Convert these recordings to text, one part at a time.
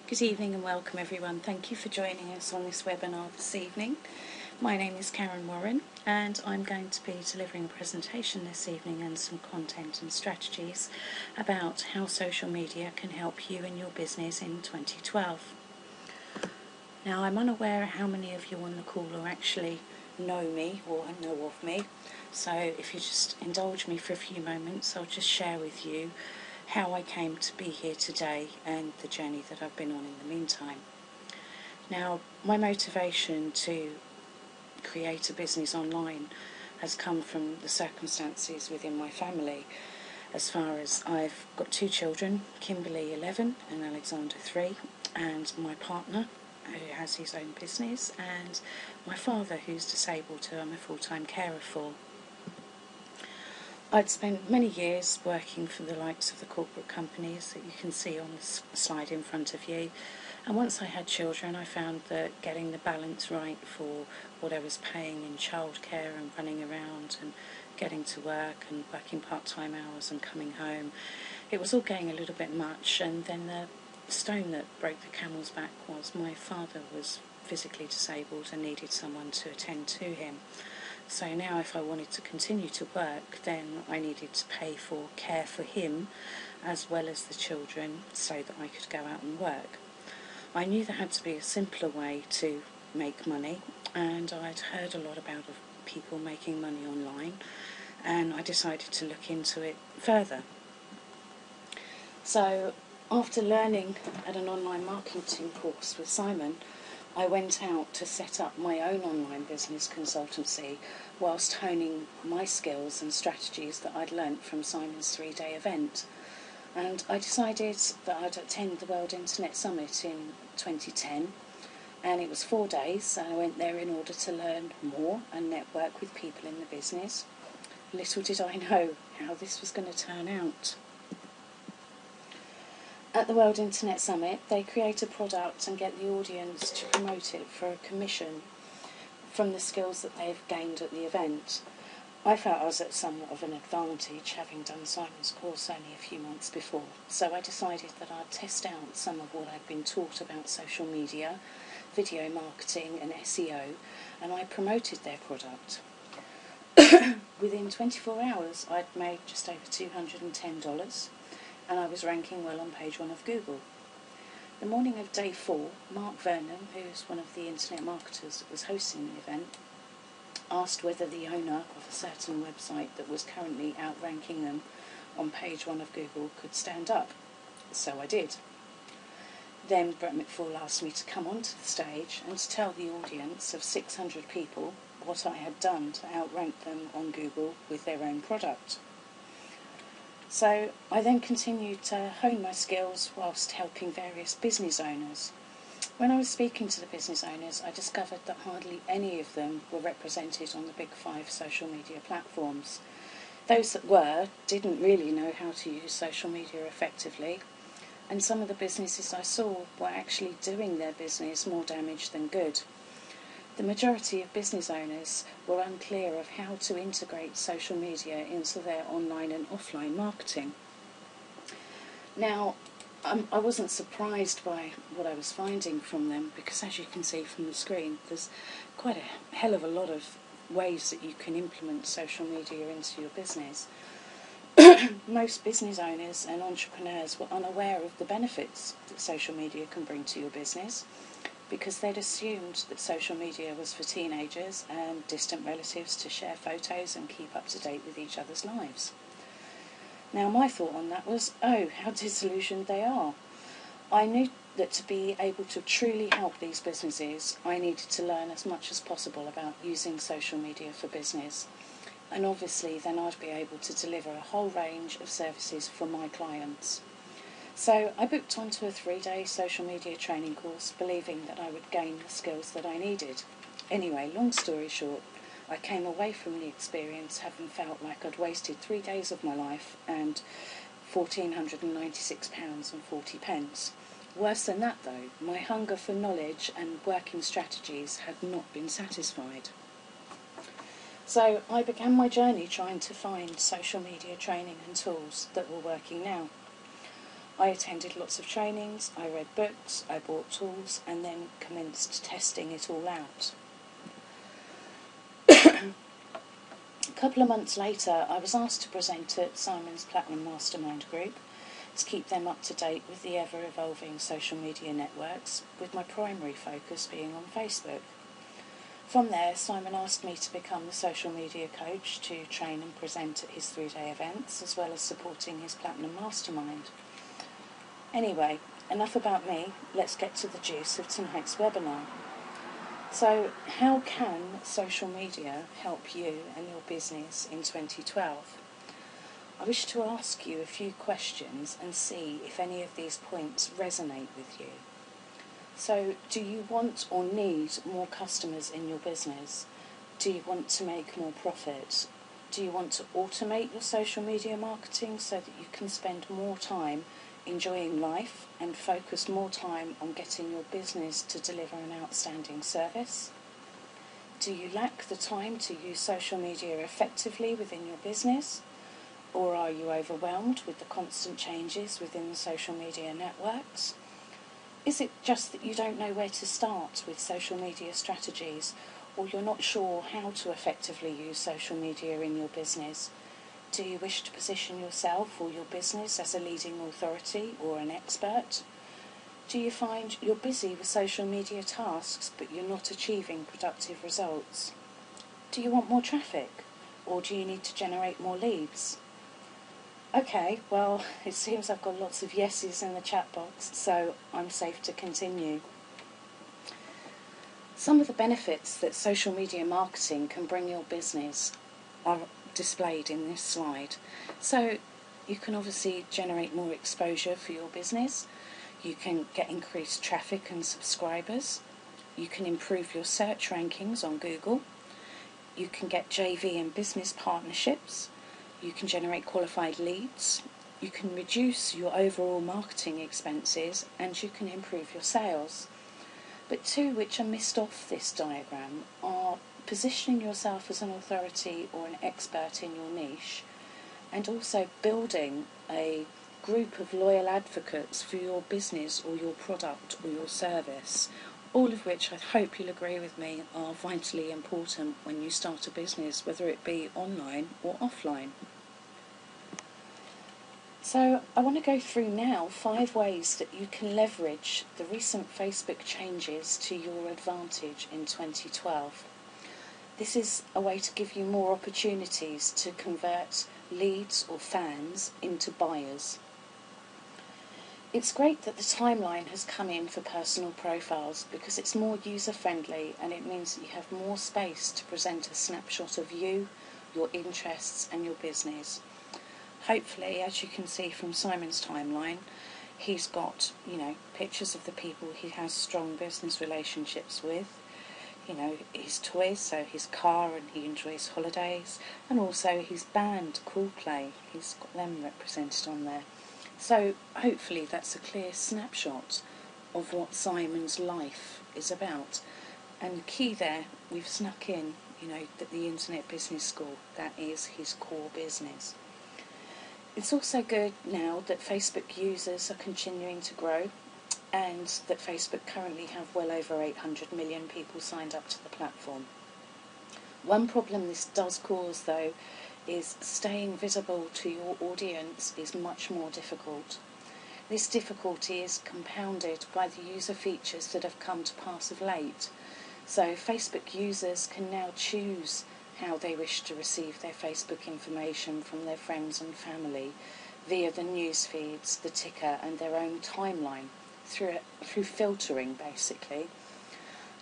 Good evening and welcome everyone. Thank you for joining us on this webinar this evening. My name is Karen Warren and I'm going to be delivering a presentation this evening and some content and strategies about how social media can help you and your business in 2012. Now, I'm unaware how many of you on the call will actually know me or know of me, so if you just indulge me for a few moments, I'll just share with you how I came to be here today and the journey that I've been on in the meantime. Now, my motivation to create a business online has come from the circumstances within my family, as far as I've got two children, Kimberly 11 and Alexander 3, and my partner who has his own business, and my father who's disabled, who I'm a full-time carer for. I'd spent many years working for the likes of the corporate companies that you can see on the slide in front of you, and once I had children I found that getting the balance right for what I was paying in childcare and running around and getting to work and working part-time hours and coming home, it was all getting a little bit much. And then the stone that broke the camel's back was my father was physically disabled and needed someone to attend to him. So now if I wanted to continue to work, then I needed to pay for care for him as well as the children so that I could go out and work. I knew there had to be a simpler way to make money, and I'd heard a lot about people making money online, and I decided to look into it further. So after learning at an online marketing course with Simon, I went out to set up my own online business consultancy whilst honing my skills and strategies that I'd learnt from Simon's 3-day event. And I decided that I'd attend the World Internet Summit in 2010, and it was 4 days, and I went there in order to learn more and network with people in the business. Little did I know how this was going to turn out. At the World Internet Summit, they create a product and get the audience to promote it for a commission from the skills that they've gained at the event. I felt I was at somewhat of an advantage, having done Simon's course only a few months before, so I decided that I'd test out some of what I'd been taught about social media, video marketing and SEO, and I promoted their product. Within 24 hours, I'd made just over $210. and I was ranking well on page 1 of Google. The morning of day 4, Mark Vernon, who's one of the internet marketers that was hosting the event, asked whether the owner of a certain website that was currently outranking them on page 1 of Google could stand up. So I did. Then Brett McFall asked me to come onto the stage and to tell the audience of 600 people what I had done to outrank them on Google with their own product. So I then continued to hone my skills whilst helping various business owners. When I was speaking to the business owners, I discovered that hardly any of them were represented on the big 5 social media platforms. Those that were didn't really know how to use social media effectively, and some of the businesses I saw were actually doing their business more damage than good. The majority of business owners were unclear of how to integrate social media into their online and offline marketing. Now, I wasn't surprised by what I was finding from them, because as you can see from the screen, there's quite a hell of a lot of ways that you can implement social media into your business. Most business owners and entrepreneurs were unaware of the benefits that social media can bring to your business, because they'd assumed that social media was for teenagers and distant relatives to share photos and keep up to date with each other's lives. Now, my thought on that was, oh, how disillusioned they are. I knew that to be able to truly help these businesses, I needed to learn as much as possible about using social media for business. And obviously then I'd be able to deliver a whole range of services for my clients. So I booked onto a 3-day social media training course, believing that I would gain the skills that I needed. Anyway, long story short, I came away from the experience having felt like I'd wasted 3 days of my life and £1,496.40. Worse than that though, my hunger for knowledge and working strategies had not been satisfied. So I began my journey trying to find social media training and tools that were working now. I attended lots of trainings, I read books, I bought tools, and then commenced testing it all out. A couple of months later, I was asked to present at Simon's Platinum Mastermind group to keep them up to date with the ever-evolving social media networks, with my primary focus being on Facebook. From there, Simon asked me to become the social media coach to train and present at his 3-day events, as well as supporting his Platinum Mastermind. Anyway, enough about me, let's get to the juice of tonight's webinar. So, how can social media help you and your business in 2012? I wish to ask you a few questions and see if any of these points resonate with you. So, do you want or need more customers in your business? Do you want to make more profit? Do you want to automate your social media marketing so that you can spend more time enjoying life and focus more time on getting your business to deliver an outstanding service? Do you lack the time to use social media effectively within your business? Or are you overwhelmed with the constant changes within the social media networks? Is it just that you don't know where to start with social media strategies, or you're not sure how to effectively use social media in your business? Do you wish to position yourself or your business as a leading authority or an expert? Do you find you're busy with social media tasks but you're not achieving productive results? Do you want more traffic, or do you need to generate more leads? Okay, well, it seems I've got lots of yeses in the chat box, so I'm safe to continue. Some of the benefits that social media marketing can bring your business are displayed in this slide. So you can obviously generate more exposure for your business, you can get increased traffic and subscribers, you can improve your search rankings on Google, you can get JV and business partnerships, you can generate qualified leads, you can reduce your overall marketing expenses, and you can improve your sales. But two which are missed off this diagram are positioning yourself as an authority or an expert in your niche, and also building a group of loyal advocates for your business or your product or your service, all of which I hope you'll agree with me are vitally important when you start a business, whether it be online or offline. So I want to go through now 5 ways that you can leverage the recent Facebook changes to your advantage in 2012. This is a way to give you more opportunities to convert leads or fans into buyers. It's great that the timeline has come in for personal profiles because it's more user-friendly and it means that you have more space to present a snapshot of you, your interests and your business. Hopefully, as you can see from Simon's timeline, he's got, pictures of the people he has strong business relationships with, his toys, so his car, and he enjoys holidays, and also his band, Coolplay, he's got them represented on there. So hopefully that's a clear snapshot of what Simon's life is about. And the key there, we've snuck in, that the Internet Business School, that is his core business. It's also good now that Facebook users are continuing to grow, and that Facebook currently have well over 800 million people signed up to the platform. One problem this does cause, though, is staying visible to your audience is much more difficult. This difficulty is compounded by the user features that have come to pass of late. So Facebook users can now choose how they wish to receive their Facebook information from their friends and family via the news feeds, the ticker and their own timeline through filtering, basically.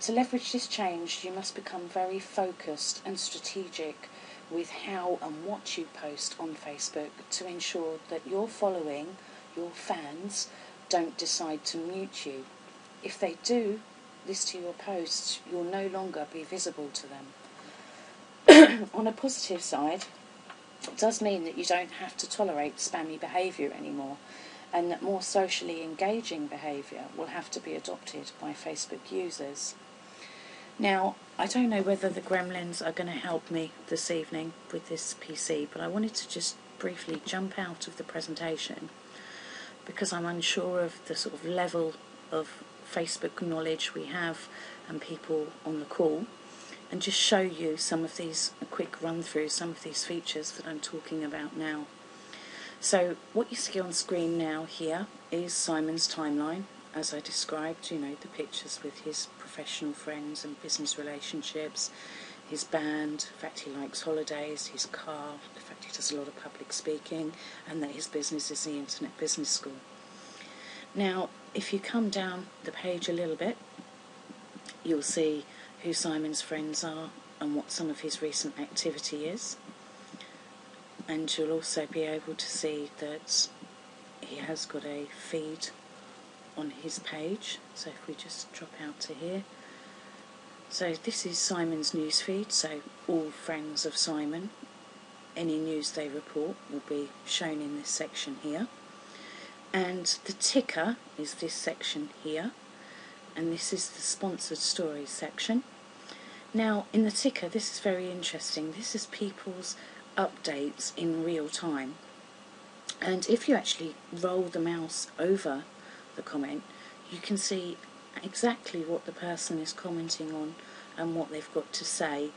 To leverage this change, you must become very focused and strategic with how and what you post on Facebook to ensure that your following, your fans, don't decide to mute you. If they do this to your posts, you'll no longer be visible to them. On a positive side, it does mean that you don't have to tolerate spammy behaviour anymore, and that more socially engaging behaviour will have to be adopted by Facebook users. Now, I don't know whether the gremlins are going to help me this evening with this PC, but I wanted to just briefly jump out of the presentation, because I'm unsure of the sort of level of Facebook knowledge we have and people on the call, and just show you some of these, a quick run through some of these features that I'm talking about now. So what you see on screen now here is Simon's timeline, as I described, you know, the pictures with his professional friends and business relationships, his band, the fact he likes holidays, his car, the fact he does a lot of public speaking, and that his business is the Internet Business School. Now, if you come down the page a little bit, you'll see who Simon's friends are and what some of his recent activity is. And you'll also be able to see that he has got a feed on his page. So if we just drop out to here. So this is Simon's news feed, so all friends of Simon, any news they report will be shown in this section here. And the ticker is this section here, and this is the sponsored stories section. Now in the ticker, this is very interesting, this is people's updates in real time, and if you actually roll the mouse over the comment, you can see exactly what the person is commenting on and what they've got to say,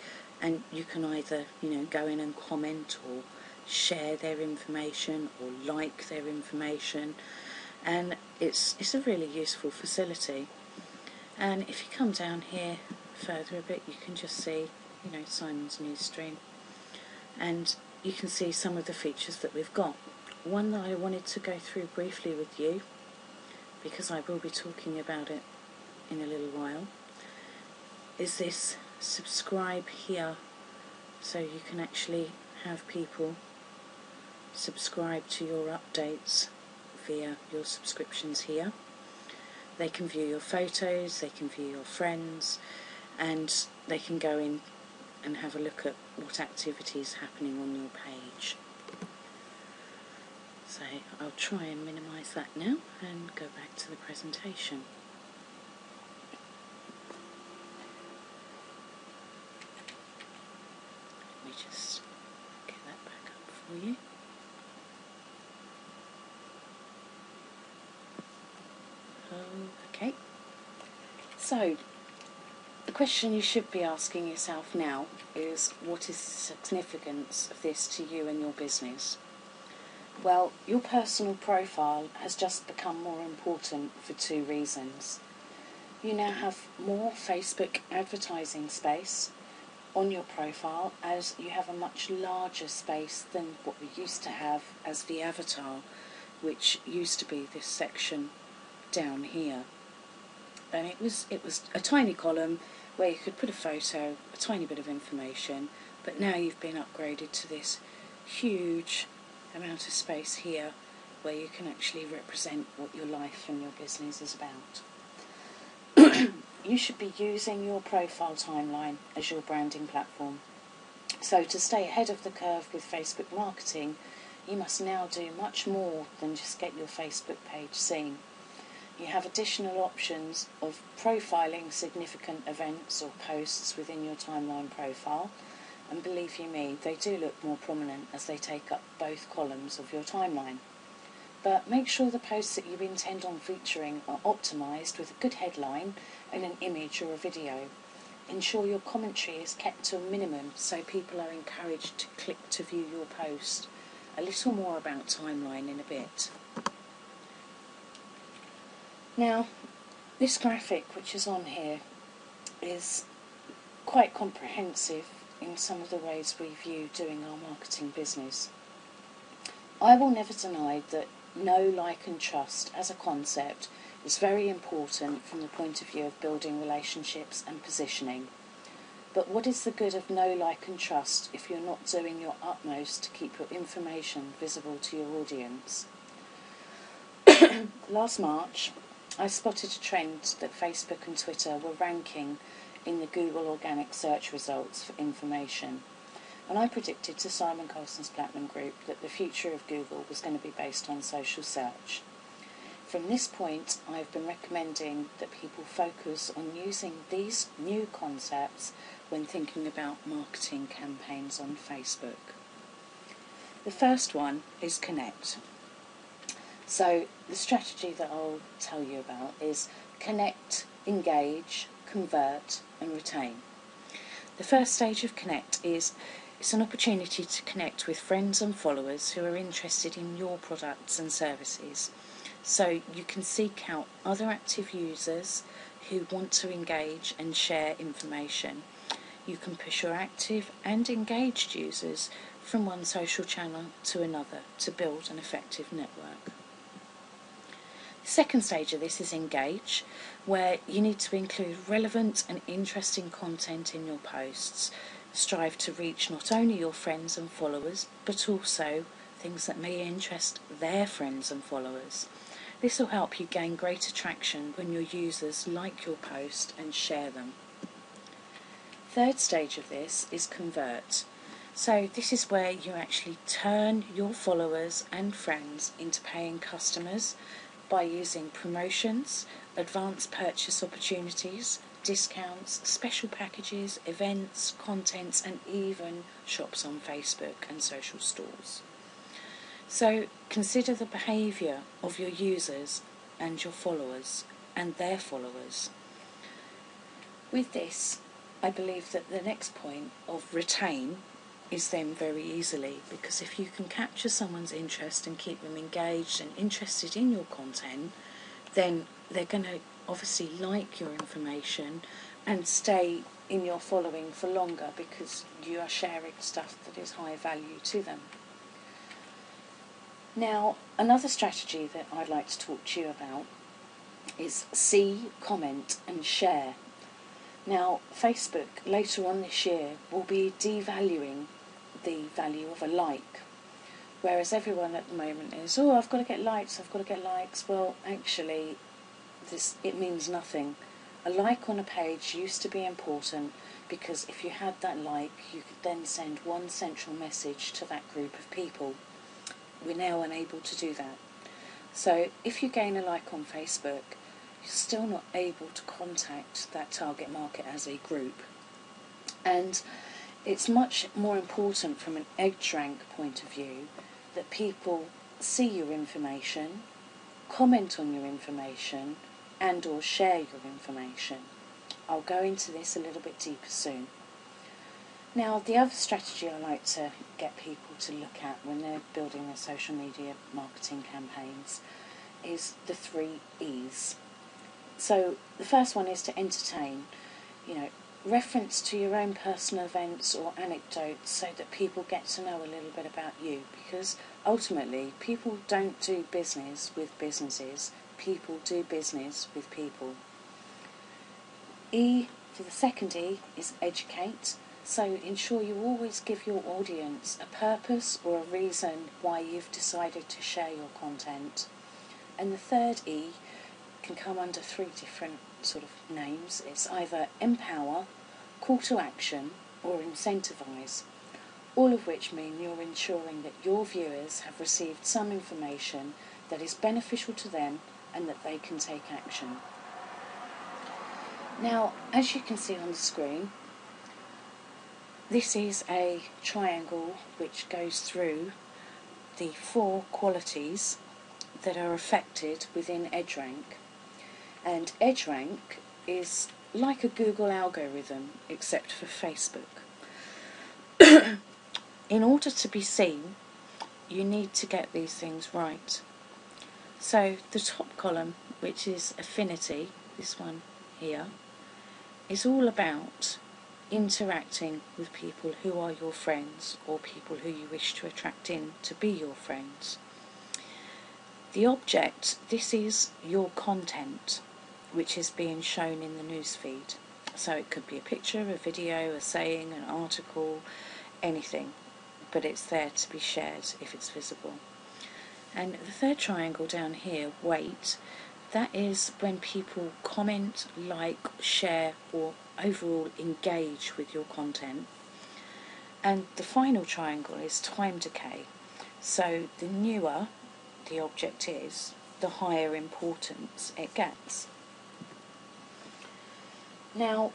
and you can either, you know, go in and comment or share their information or like their information, and it's a really useful facility. And if you come down here further a bit, you can just see, you know, Simon's news stream, and you can see some of the features that we've got. One that I wanted to go through briefly with you, because I will be talking about it in a little while, is this subscribe here. So you can actually have people subscribe to your updates via your subscriptions here. They can view your photos, they can view your friends, and they can go in and have a look at what activity is happening on your page. So I'll try and minimise that now and go back to the presentation. Let me just get that back up for you. Okay, so the question you should be asking yourself now is, what is the significance of this to you and your business? Well, your personal profile has just become more important for two reasons. You now have more Facebook advertising space on your profile, as you have a much larger space than what we used to have as the avatar, which used to be this section down here. And it was a tiny column where you could put a photo, a tiny bit of information, but now you've been upgraded to this huge amount of space here where you can actually represent what your life and your business is about. You should be using your profile timeline as your branding platform. So to stay ahead of the curve with Facebook marketing, you must now do much more than just get your Facebook page seen. You have additional options of profiling significant events or posts within your timeline profile, and believe you me, they do look more prominent as they take up both columns of your timeline. But make sure the posts that you intend on featuring are optimised with a good headline and an image or a video. Ensure your commentary is kept to a minimum so people are encouraged to click to view your post. A little more about timeline in a bit. Now, this graphic which is on here is quite comprehensive in some of the ways we view doing our marketing business. I will never deny that know, like and trust as a concept is very important from the point of view of building relationships and positioning. But what is the good of know, like and trust if you're not doing your utmost to keep your information visible to your audience? Last March, I spotted a trend that Facebook and Twitter were ranking in the Google organic search results for information. And I predicted to Simon Colson's Platinum Group that the future of Google was going to be based on social search. From this point, I've been recommending that people focus on using these new concepts when thinking about marketing campaigns on Facebook. The first one is connect. So the strategy that I'll tell you about is connect, engage, convert and retain. The first stage of connect is it's an opportunity to connect with friends and followers who are interested in your products and services. So you can seek out other active users who want to engage and share information. You can push your active and engaged users from one social channel to another to build an effective network. The second stage of this is engage, where you need to include relevant and interesting content in your posts. Strive to reach not only your friends and followers, but also things that may interest their friends and followers. This will help you gain greater traction when your users like your post and share them. Third stage of this is convert. So this is where you actually turn your followers and friends into paying customers by using promotions, advanced purchase opportunities, discounts, special packages, events, contents and even shops on Facebook and social stores. So consider the behaviour of your users and your followers and their followers. With this, I believe that the next point of retain is then very easily, because if you can capture someone's interest and keep them engaged and interested in your content, then they're going to obviously like your information and stay in your following for longer because you are sharing stuff that is high value to them. Now, another strategy that I'd like to talk to you about is see, comment and share. Now, Facebook later on this year will be devaluing the value of a like, whereas everyone at the moment is, oh, I've got to get likes, I've got to get likes. Well, actually, it means nothing. A like on a page used to be important because if you had that like, you could then send one central message to that group of people. We're now unable to do that. So if you gain a like on Facebook, you're still not able to contact that target market as a group. And it's much more important from an EdgeRank point of view that people see your information, comment on your information and or share your information. I'll go into this a little bit deeper soon. Now, the other strategy I like to get people to look at when they're building their social media marketing campaigns is the 3 E's. So the first one is to entertain, reference to your own personal events or anecdotes so that people get to know a little bit about you, because ultimately people don't do business with businesses, people do business with people. E for the second E is educate. So ensure you always give your audience a purpose or a reason why you've decided to share your content. And the third E can come under 3 different sort of names. It's either empower, call to action or incentivize, all of which mean you're ensuring that your viewers have received some information that is beneficial to them and that they can take action. Now, as you can see on the screen, this is a triangle which goes through the 4 qualities that are affected within EdgeRank. And EdgeRank is like a Google algorithm except for Facebook. In order to be seen, you need to get these things right. So the top column, which is affinity, this one here, is all about interacting with people who are your friends or people who you wish to attract in to be your friends. The object, this is your content which is being shown in the newsfeed. So it could be a picture, a video, a saying, an article, anything, but it's there to be shared if it's visible. And the third triangle down here, weight, that is when people comment, like, share or overall engage with your content. And the final triangle is time decay. So the newer the object is, the higher importance it gets. Now,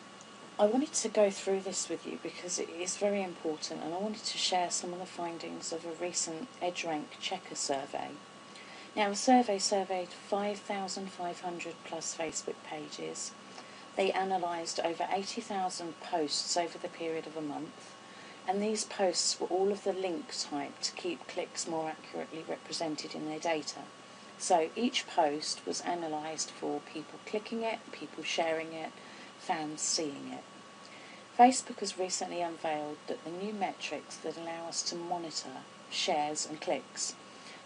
I wanted to go through this with you because it is very important, and I wanted to share some of the findings of a recent EdgeRank Checker survey. Now, a survey surveyed 5,500 plus Facebook pages. They analysed over 80,000 posts over the period of a month, and these posts were all of the link type to keep clicks more accurately represented in their data. So each post was analysed for people clicking it, people sharing it, fans seeing it. Facebook has recently unveiled that the new metrics that allow us to monitor shares and clicks.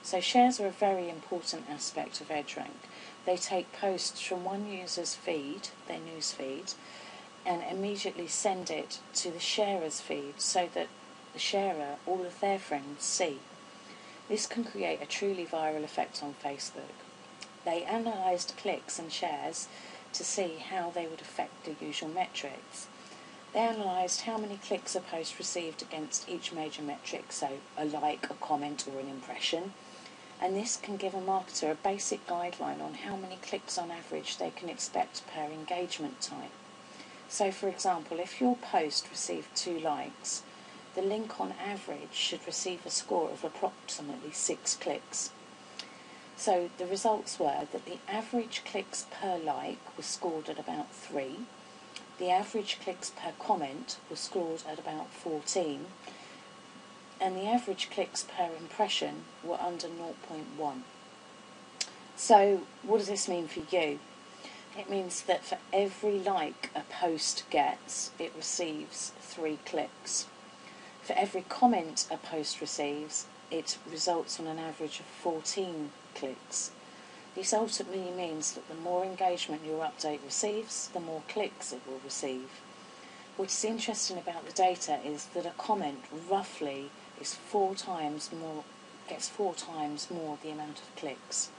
So shares are a very important aspect of EdgeRank. They take posts from one user's feed, their news feed, and immediately send it to the sharer's feed so that the sharer, all of their friends, see. This can create a truly viral effect on Facebook. They analysed clicks and shares to see how they would affect the usual metrics. They analysed how many clicks a post received against each major metric, so a like, a comment or an impression, and this can give a marketer a basic guideline on how many clicks on average they can expect per engagement type. So for example, if your post received 2 likes, the link on average should receive a score of approximately 6 clicks. So the results were that the average clicks per like was scored at about 3, the average clicks per comment was scored at about 14, and the average clicks per impression were under 0.1. So what does this mean for you? It means that for every like a post gets, it receives 3 clicks. For every comment a post receives, it results on an average of 14 clicks. This ultimately means that the more engagement your update receives, the more clicks it will receive. What is interesting about the data is that a comment roughly is 4 times more, gets 4 times more the amount of clicks.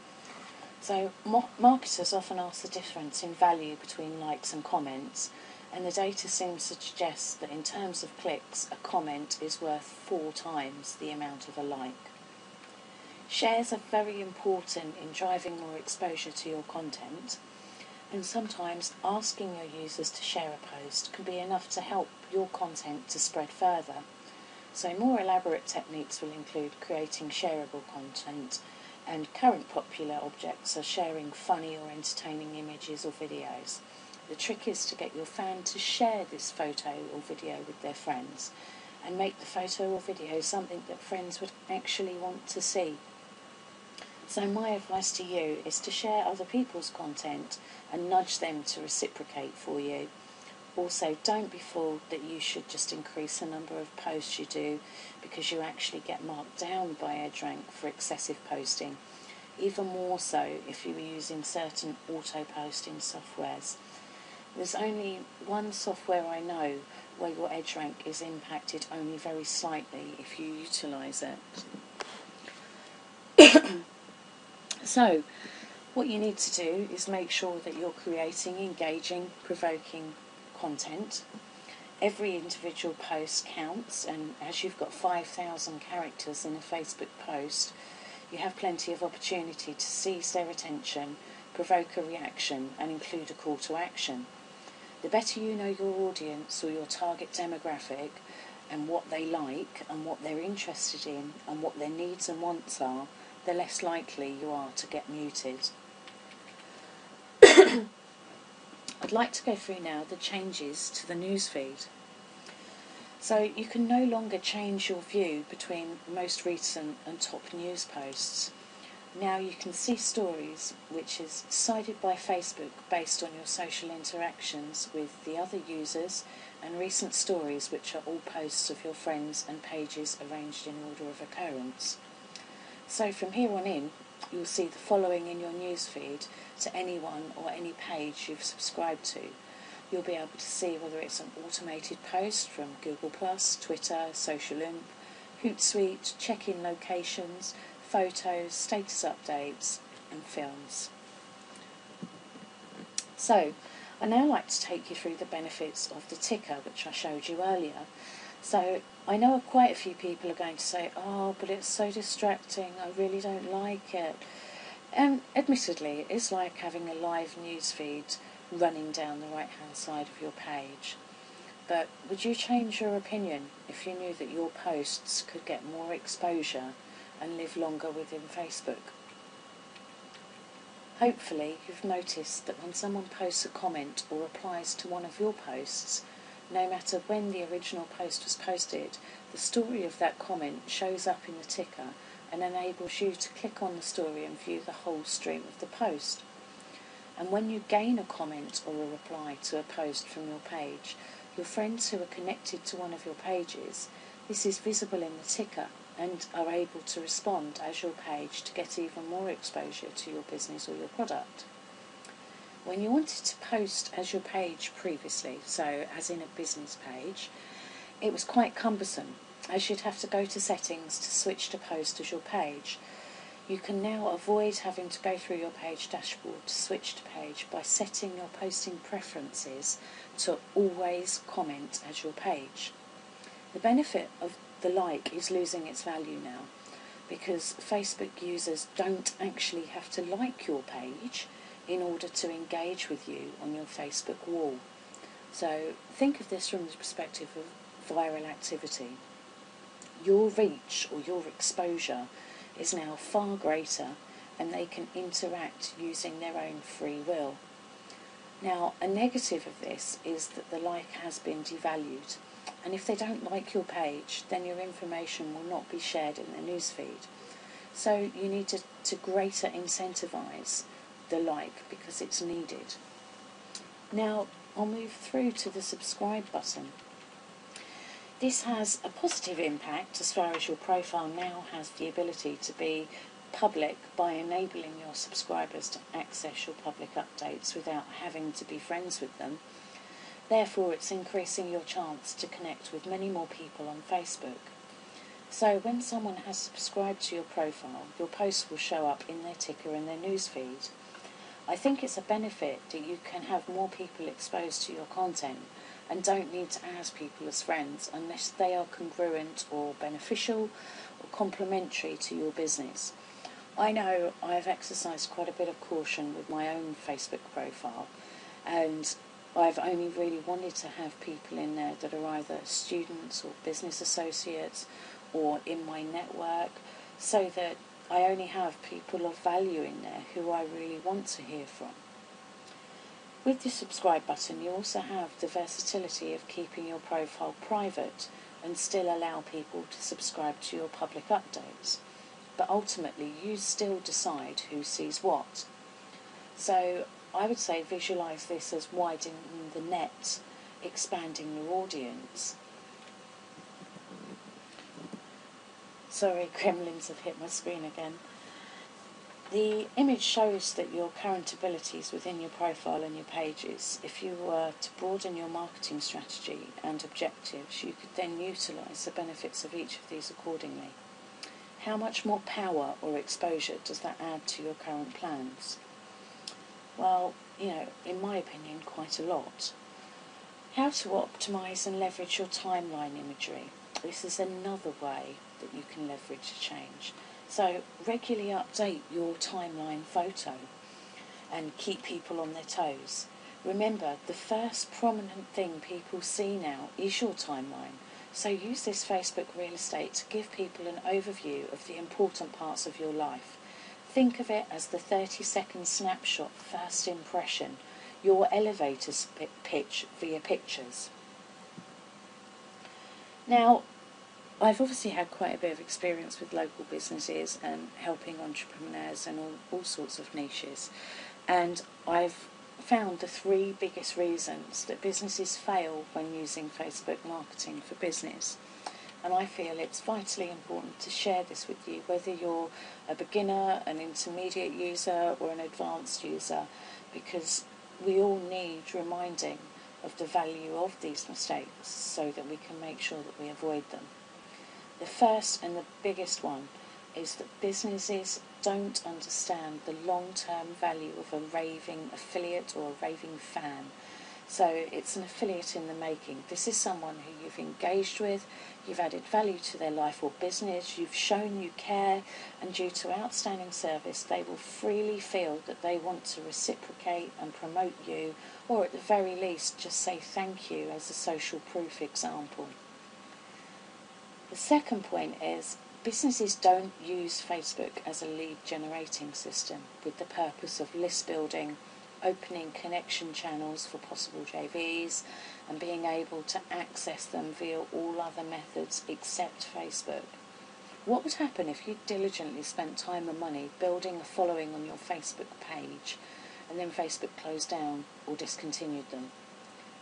So marketers often ask the difference in value between likes and comments, and the data seems to suggest that in terms of clicks, a comment is worth 4 times the amount of a like. Shares are very important in driving more exposure to your content, and sometimes asking your users to share a post can be enough to help your content to spread further. So more elaborate techniques will include creating shareable content, and current popular objects are sharing funny or entertaining images or videos. The trick is to get your fan to share this photo or video with their friends, and make the photo or video something that friends would actually want to see. So my advice to you is to share other people's content and nudge them to reciprocate for you. Also, don't be fooled that you should just increase the number of posts you do because you actually get marked down by EdgeRank for excessive posting. Even more so if you were using certain auto-posting softwares. There's only one software I know where your EdgeRank is impacted only very slightly if you utilise it. So, what you need to do is make sure that you're creating engaging, provoking content. Every individual post counts, and as you've got 5,000 characters in a Facebook post, you have plenty of opportunity to seize their attention, provoke a reaction, and include a call to action. The better you know your audience or your target demographic and what they like and what they're interested in and what their needs and wants are, the less likely you are to get muted. I'd like to go through now the changes to the newsfeed. So you can no longer change your view between most recent and top news posts. Now you can see stories, which is decided by Facebook based on your social interactions with the other users, and recent stories, which are all posts of your friends and pages arranged in order of occurrence. So from here on in, you'll see the following in your newsfeed to anyone or any page you've subscribed to. You'll be able to see whether it's an automated post from Google+, Twitter, SocialImp, Hootsuite, check-in locations, photos, status updates and films. So, I'd now like to take you through the benefits of the ticker, which I showed you earlier. So, I know quite a few people are going to say, oh, but it's so distracting, I really don't like it. And admittedly, it's like having a live news feed running down the right-hand side of your page. But would you change your opinion if you knew that your posts could get more exposure and live longer within Facebook? Hopefully you've noticed that when someone posts a comment or replies to one of your posts, no matter when the original post was posted, the story of that comment shows up in the ticker and enables you to click on the story and view the whole stream of the post. And when you gain a comment or a reply to a post from your page, your friends who are connected to one of your pages, this is visible in the ticker and are able to respond as your page to get even more exposure to your business or your product. When you wanted to post as your page previously, so as in a business page, it was quite cumbersome, as you'd have to go to settings to switch to post as your page. You can now avoid having to go through your page dashboard to switch to page by setting your posting preferences to always comment as your page. The benefit of the like is losing its value now, because Facebook users don't actually have to like your page in order to engage with you on your Facebook wall. So think of this from the perspective of viral activity. Your reach or your exposure is now far greater, and they can interact using their own free will. Now, a negative of this is that the like has been devalued, and if they don't like your page, then your information will not be shared in their newsfeed. So you need to greater incentivise the like because it's needed. Now, I'll move through to the subscribe button. This has a positive impact as far as your profile now has the ability to be public by enabling your subscribers to access your public updates without having to be friends with them. Therefore, it's increasing your chance to connect with many more people on Facebook. So when someone has subscribed to your profile, your posts will show up in their ticker and their newsfeed. I think it's a benefit that you can have more people exposed to your content and don't need to add people as friends unless they are congruent or beneficial or complementary to your business. I know I've exercised quite a bit of caution with my own Facebook profile, and I've only really wanted to have people in there that are either students or business associates or in my network, so that I only have people of value in there who I really want to hear from. With the subscribe button, you also have the versatility of keeping your profile private and still allow people to subscribe to your public updates. But ultimately, you still decide who sees what. So I would say visualise this as widening the net, expanding your audience. Sorry, gremlins have hit my screen again. The image shows that your current abilities within your profile and your pages. If you were to broaden your marketing strategy and objectives, you could then utilise the benefits of each of these accordingly. How much more power or exposure does that add to your current plans? Well, in my opinion, quite a lot. How to optimise and leverage your timeline imagery. This is another way that you can leverage a change. So regularly update your timeline photo and keep people on their toes. Remember, the first prominent thing people see now is your timeline. So use this Facebook real estate to give people an overview of the important parts of your life. Think of it as the 30-second snapshot first impression, your elevator pitch via pictures. Now, I've obviously had quite a bit of experience with local businesses and helping entrepreneurs and all sorts of niches, and I've found the 3 biggest reasons that businesses fail when using Facebook marketing for business. And I feel it's vitally important to share this with you, whether you're a beginner, an intermediate user or an advanced user, because we all need reminding of the value of these mistakes so that we can make sure that we avoid them. The first and the biggest one is that businesses don't understand the long-term value of a raving affiliate or a raving fan. So it's an affiliate in the making. This is someone who you've engaged with, you've added value to their life or business, you've shown you care, and due to outstanding service, they will freely feel that they want to reciprocate and promote you, or at the very least, just say thank you as a social proof example. The second point is Businesses don't use Facebook as a lead generating system with the purpose of list building, opening connection channels for possible JVs, and being able to access them via all other methods except Facebook. What would happen if you diligently spent time and money building a following on your Facebook page and then Facebook closed down or discontinued them?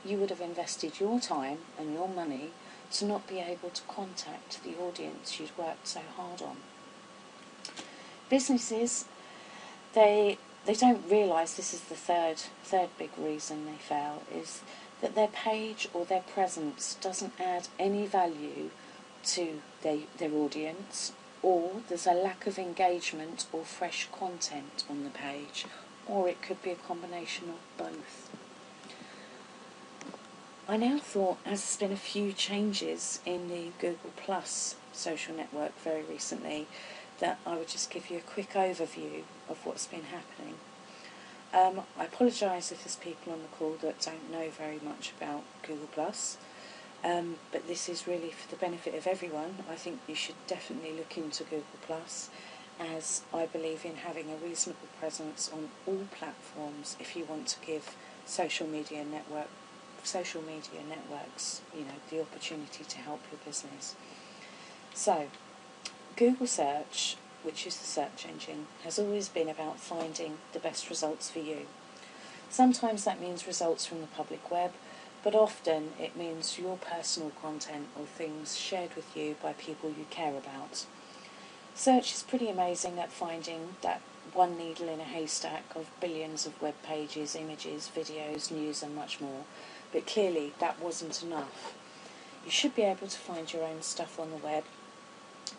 You would have invested your time and your money to not be able to contact the audience you'd worked so hard on. Businesses, they don't realise this is the third big reason they fail, is that their page or their presence doesn't add any value to their audience, or there's a lack of engagement or fresh content on the page, or it could be a combination of both. I now thought, as there's been a few changes in the Google Plus social network very recently, that I would just give you a quick overview of what's been happening. I apologise if there's people on the call that don't know very much about Google Plus, but this is really for the benefit of everyone. I think you should definitely look into Google Plus, as I believe in having a reasonable presence on all platforms if you want to give social media networks, the opportunity to help your business. So, Google Search, which is the search engine, has always been about finding the best results for you. Sometimes that means results from the public web, but often it means your personal content or things shared with you by people you care about. Search is pretty amazing at finding that one needle in a haystack of billions of web pages, images, videos, news and much more. But clearly that wasn't enough. You should be able to find your own stuff on the web,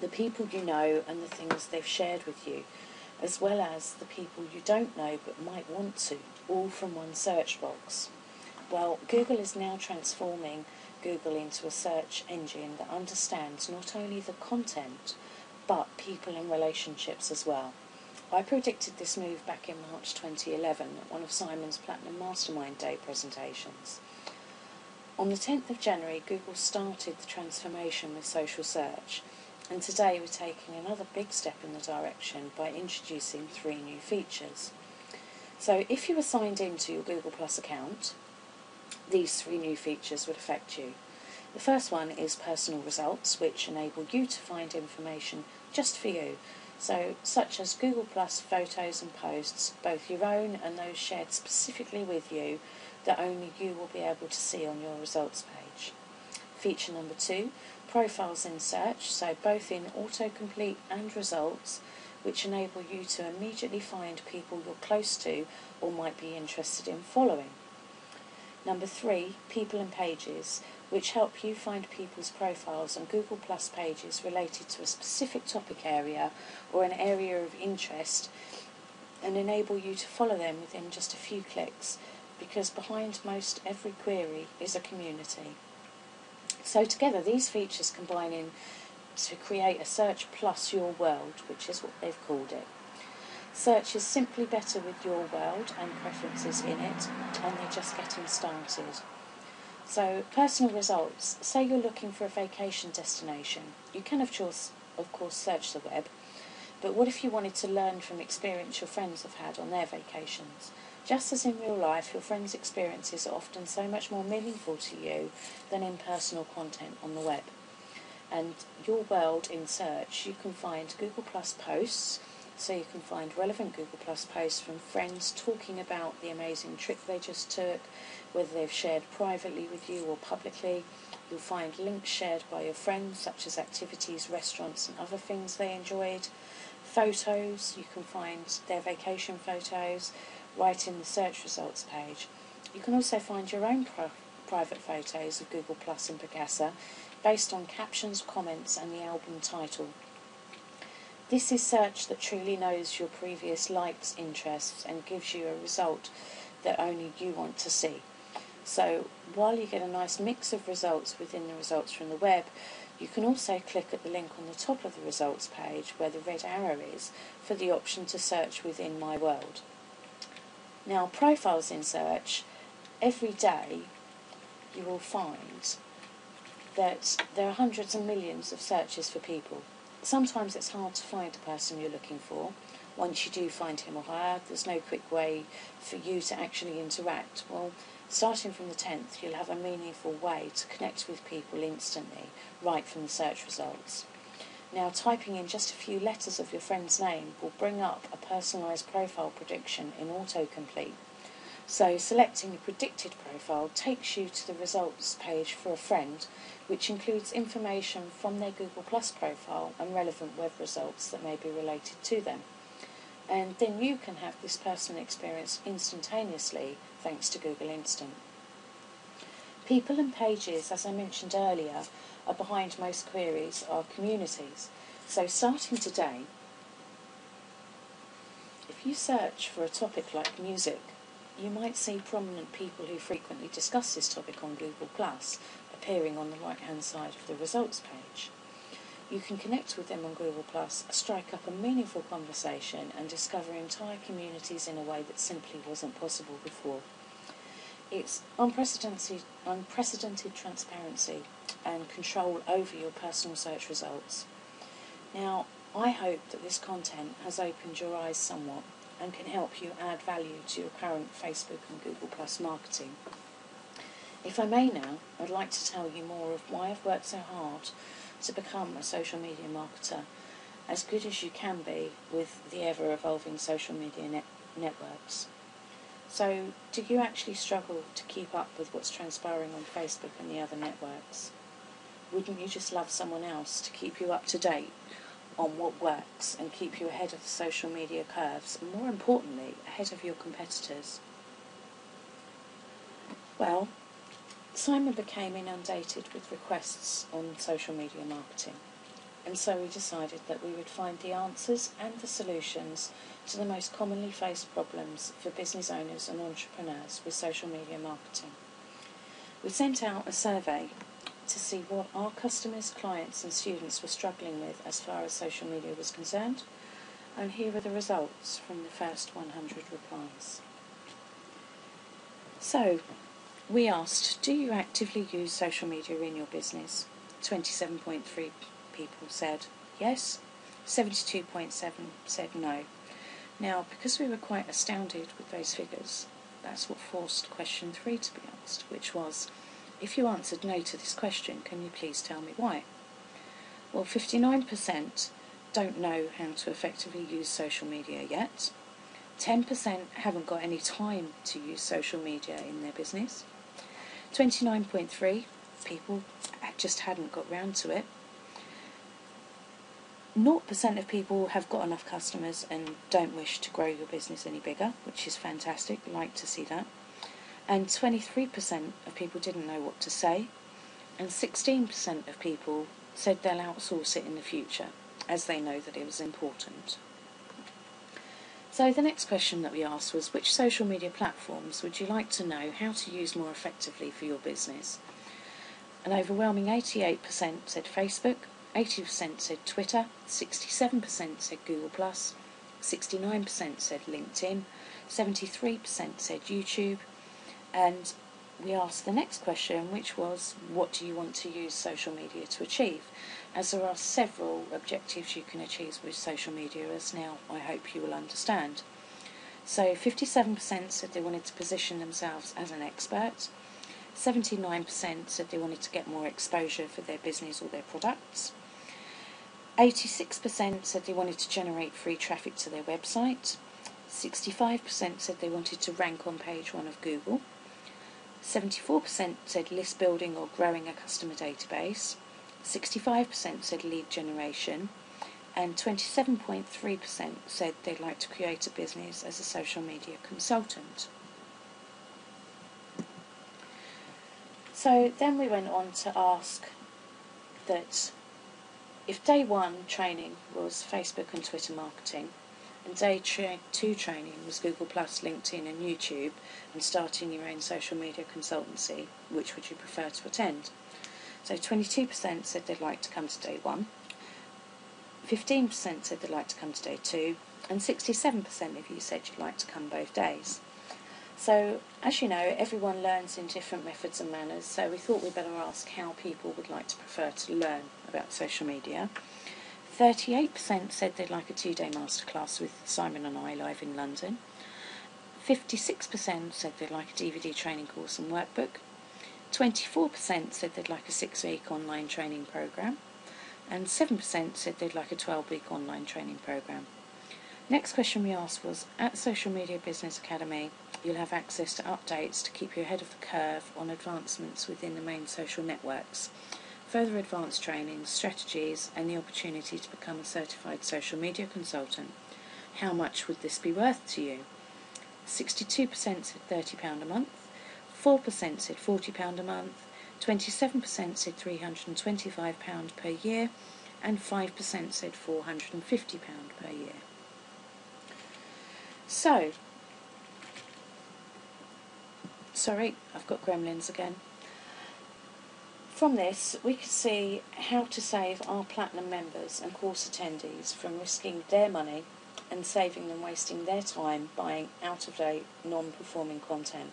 the people you know and the things they've shared with you, as well as the people you don't know but might want to, all from one search box. Well, Google is now transforming Google into a search engine that understands not only the content, but people and relationships as well. I predicted this move back in March 2011 at one of Simon's Platinum Mastermind Day presentations. On the 10th of January, Google started the transformation with social search, and today we're taking another big step in the direction by introducing 3 new features. So if you were signed into your Google Plus account, these 3 new features would affect you. The first one is personal results, which enable you to find information just for you, so such as Google Plus photos and posts, both your own and those shared specifically with you, that only you will be able to see on your results page. Feature number 2, profiles in search, so both in autocomplete and results, which enable you to immediately find people you're close to or might be interested in following. Number 3, people and pages, which help you find people's profiles on Google Plus pages related to a specific topic area or an area of interest, and enable you to follow them within just a few clicks, because behind most every query is a community. So together these features combine in to create a search plus your world, which is what they've called it. Search is simply better with your world and preferences in it, and they're just getting started. So, personal results. Say you're looking for a vacation destination. You can of course search the web, but what if you wanted to learn from experience your friends have had on their vacations? Just as in real life, your friends' experiences are often so much more meaningful to you than in personal content on the web. And your world in search, you can find Google Plus posts, so you can find relevant Google Plus posts from friends talking about the amazing trip they just took, whether they've shared privately with you or publicly. You'll find links shared by your friends, such as activities, restaurants and other things they enjoyed. Photos, you can find their vacation photos right in the search results page. You can also find your own private photos of Google Plus and Picasa based on captions, comments and the album title. This is search that truly knows your previous likes, interests and gives you a result that only you want to see. So while you get a nice mix of results within the results from the web, you can also click at the link on the top of the results page where the red arrow is for the option to search within My World. Now, profiles in search, every day you will find that there are hundreds of millions of searches for people. sometimes it's hard to find the person you're looking for. Once you do find him or her, there's no quick way for you to actually interact. Well, starting from the 10th, you'll have a meaningful way to connect with people instantly, right from the search results. Now, typing in just a few letters of your friend's name will bring up a personalised profile prediction in autocomplete. So selecting a predicted profile takes you to the results page for a friend, which includes information from their Google Plus profile and relevant web results that may be related to them. And then you can have this person experience instantaneously thanks to Google Instant. People and pages, as I mentioned earlier, are behind most queries are communities. So starting today, if you search for a topic like music, you might see prominent people who frequently discuss this topic on Google Plus appearing on the right-hand side of the results page. You can connect with them on Google Plus, strike up a meaningful conversation and discover entire communities in a way that simply wasn't possible before. It's unprecedented transparency and control over your personal search results. Now, I hope that this content has opened your eyes somewhat and can help you add value to your current Facebook and Google Plus marketing. If I may now, I'd like to tell you more of why I've worked so hard to become a social media marketer, as good as you can be with the ever-evolving social media networks. So, do you actually struggle to keep up with what's transpiring on Facebook and the other networks? Wouldn't you just love someone else to keep you up to date on what works and keep you ahead of the social media curves, and more importantly, ahead of your competitors? Well, Simon became inundated with requests on social media marketing, and so we decided that we would find the answers and the solutions to the most commonly faced problems for business owners and entrepreneurs with social media marketing. We sent out a survey to see what our customers, clients and students were struggling with as far as social media was concerned, and here are the results from the first 100 replies. So, we asked, do you actively use social media in your business? 27.3 people said yes, 72.7 said no. Now, because we were quite astounded with those figures, that's what forced question 3 to be asked, which was, if you answered no to this question, can you please tell me why? Well, 59% don't know how to effectively use social media yet. 10% haven't got any time to use social media in their business. 29.3 people just hadn't got round to it. 0% of people have got enough customers and don't wish to grow your business any bigger, which is fantastic, like to see that. And 23% of people didn't know what to say, and 16% of people said they'll outsource it in the future, as they know that it was important. So the next question that we asked was, which social media platforms would you like to know how to use more effectively for your business? An overwhelming 88% said Facebook, 80% said Twitter, 67% said Google+, 69% said LinkedIn, 73% said YouTube, and we asked the next question, which was, what do you want to use social media to achieve? As there are several objectives you can achieve with social media, as now I hope you will understand. So 57% said they wanted to position themselves as an expert, 79% said they wanted to get more exposure for their business or their products, 86% said they wanted to generate free traffic to their website, 65% said they wanted to rank on page 1 of Google, 74% said list building or growing a customer database, 65% said lead generation, and 27.3% said they'd like to create a business as a social media consultant. So then we went on to ask that if day 1 training was Facebook and Twitter marketing, and day 2 training was Google+, LinkedIn and YouTube, and starting your own social media consultancy, which would you prefer to attend? So 22% said they'd like to come to day 1, 15% said they'd like to come to day 2, and 67% of you said you'd like to come both days. So, as you know, everyone learns in different methods and manners, so we thought we'd better ask how people would like to prefer to learn about social media. 38% said they'd like a 2-day masterclass with Simon and I live in London. 56% said they'd like a DVD training course and workbook. 24% said they'd like a 6-week online training programme. And 7% said they'd like a 12-week online training programme. Next question we asked was, at Social Media Business Academy, you'll have access to updates to keep you ahead of the curve on advancements within the main social networks, further advanced training, strategies, and the opportunity to become a certified social media consultant. How much would this be worth to you? 62% said £30 a month, 4% said £40 a month, 27% said £325 per year, and 5% said £450 per year. So, sorry, I've got gremlins again. From this, we could see how to save our Platinum members and course attendees from risking their money and saving them wasting their time buying out-of-date, non-performing content.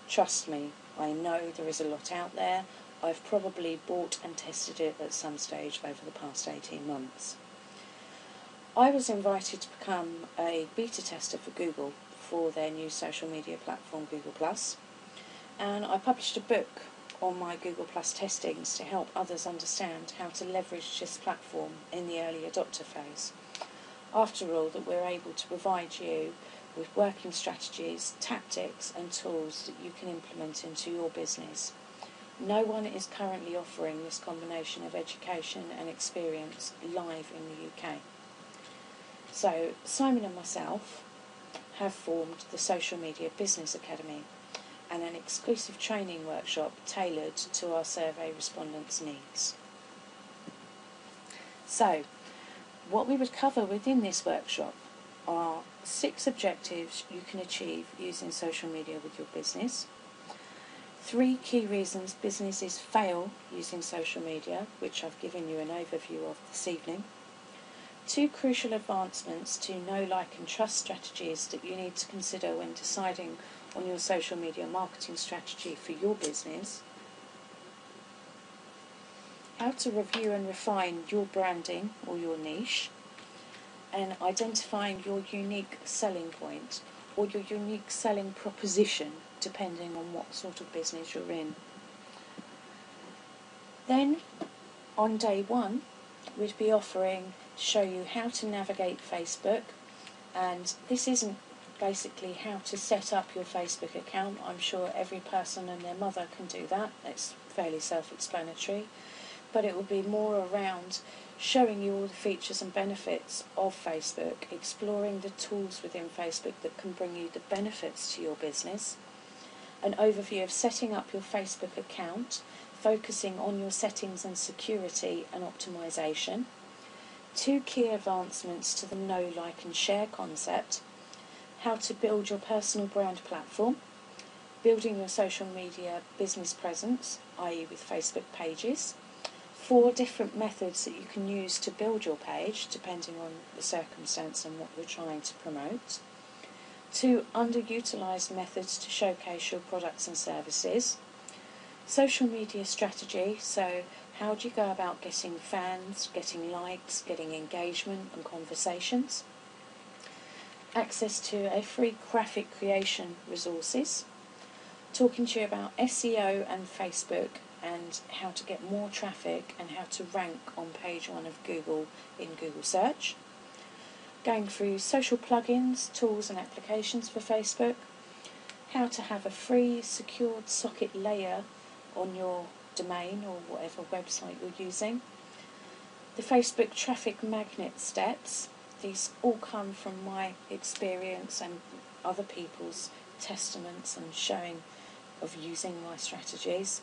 Trust me, I know there is a lot out there. I've probably bought and tested it at some stage over the past 18 months. I was invited to become a beta tester for Google for their new social media platform, Google+, and I published a book on my Google+ testings to help others understand how to leverage this platform in the early adopter phase. After all, that we're able to provide you with working strategies, tactics and tools that you can implement into your business. No one is currently offering this combination of education and experience live in the UK. So Simon and myself have formed the Social Media Business Academy and an exclusive training workshop tailored to our survey respondents' needs. So, what we would cover within this workshop are 6 objectives you can achieve using social media with your business, 3 key reasons businesses fail using social media, which I've given you an overview of this evening, 2 crucial advancements to know, like and trust strategies that you need to consider when deciding on your social media marketing strategy for your business, how to review and refine your branding or your niche, and identifying your unique selling point or your unique selling proposition depending on what sort of business you're in. Then on day 1 we'd be offering to show you how to navigate Facebook, and this isn't basically how to set up your Facebook account. I'm sure every person and their mother can do that, it's fairly self-explanatory, but it will be more around showing you all the features and benefits of Facebook, exploring the tools within Facebook that can bring you the benefits to your business, an overview of setting up your Facebook account, focusing on your settings and security and optimization, 2 key advancements to the know, like and share concept, how to build your personal brand platform, building your social media business presence, i.e. with Facebook pages, 4 different methods that you can use to build your page depending on the circumstance and what you're trying to promote, 2 underutilised methods to showcase your products and services, social media strategy, so how do you go about getting fans, getting likes, getting engagement and conversations, access to a free graphic creation resources, talking to you about SEO and Facebook and how to get more traffic and how to rank on page 1 of Google in Google search, going through social plugins, tools and applications for Facebook, how to have a free secured socket layer on your domain or whatever website you're using, the Facebook traffic magnet steps. These all come from my experience and other people's testaments and showing of using my strategies.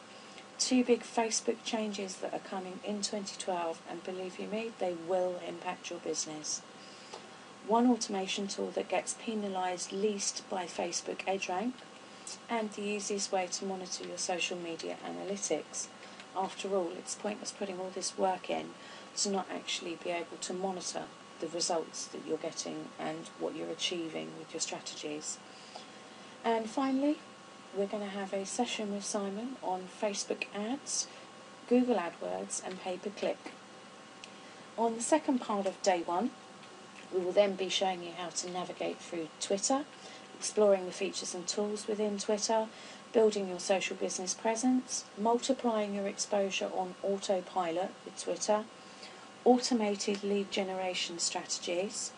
2 big Facebook changes that are coming in 2012, and believe you me, they will impact your business. 1 automation tool that gets penalised least by Facebook EdgeRank, and the easiest way to monitor your social media analytics. After all, it's pointless putting all this work in to not actually be able to monitor the results that you're getting and what you're achieving with your strategies. And finally, we're going to have a session with Simon on Facebook ads, Google AdWords and pay-per-click. On the second part of day one, we will then be showing you how to navigate through Twitter, exploring the features and tools within Twitter, building your social business presence, multiplying your exposure on autopilot with Twitter, automated lead generation strategies,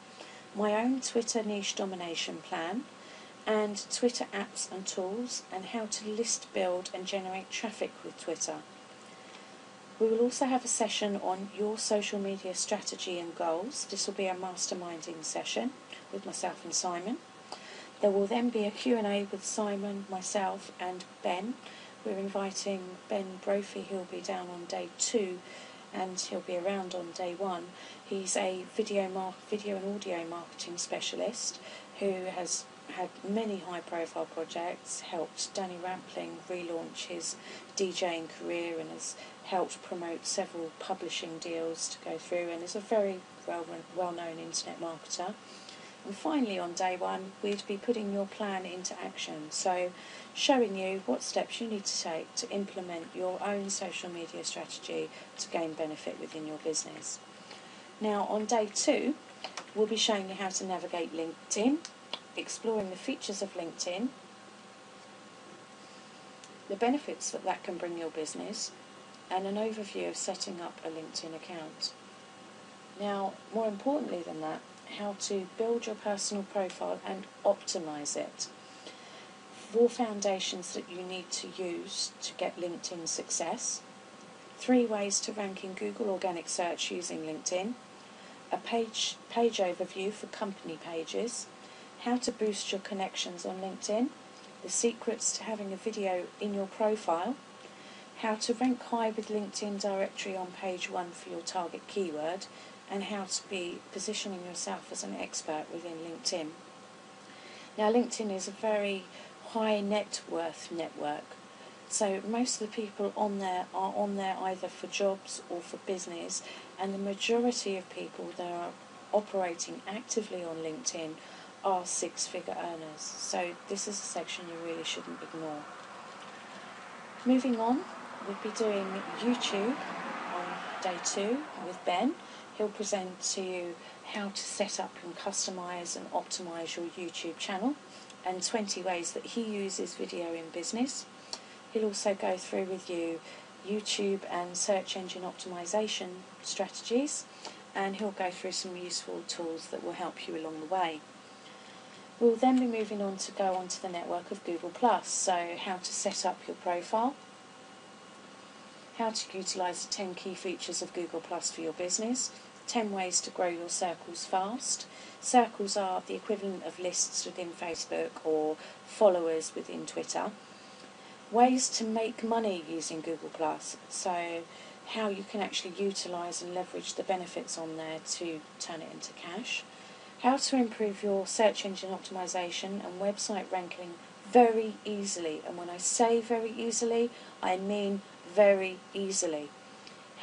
my own Twitter niche domination plan, and Twitter apps and tools, and how to list, build and generate traffic with Twitter. We will also have a session on your social media strategy and goals. This will be a masterminding session with myself and Simon. There will then be a Q&A with Simon, myself and Ben. We're inviting Ben Brophy, who'll be down on day 2 and he'll be around on day 1. He's a video and audio marketing specialist who has had many high-profile projects, helped Danny Rampling relaunch his DJing career and has helped promote several publishing deals to go through, and is a very well-known internet marketer. And finally, on day 1, we'd be putting your plan into action, so showing you what steps you need to take to implement your own social media strategy to gain benefit within your business. Now, on day 2, we'll be showing you how to navigate LinkedIn, exploring the features of LinkedIn, the benefits that can bring your business, and an overview of setting up a LinkedIn account. Now, more importantly than that, how to build your personal profile and optimize it. 4 foundations that you need to use to get LinkedIn success. 3 ways to rank in Google organic search using LinkedIn. A page overview for company pages. How to boost your connections on LinkedIn. The secrets to having a video in your profile. How to rank high with LinkedIn directory on page 1 for your target keyword, and how to be positioning yourself as an expert within LinkedIn. Now, LinkedIn is a very high net worth network, so most of the people on there are on there either for jobs or for business, and the majority of people that are operating actively on LinkedIn are 6-figure earners, so this is a section you really shouldn't ignore. Moving on, we'll be doing YouTube on day 2 with Ben. He'll present to you how to set up and customise and optimise your YouTube channel and 20 ways that he uses video in business. He'll also go through with you YouTube and search engine optimisation strategies, and he'll go through some useful tools that will help you along the way. We'll then be moving on to go onto the network of Google+, so how to set up your profile, how to utilise the 10 key features of Google+ for your business, 10 ways to grow your circles fast. Circles are the equivalent of lists within Facebook or followers within Twitter. Ways to make money using Google+, so how you can actually utilise and leverage the benefits on there to turn it into cash. How to improve your search engine optimization and website ranking very easily. And when I say very easily, I mean very easily.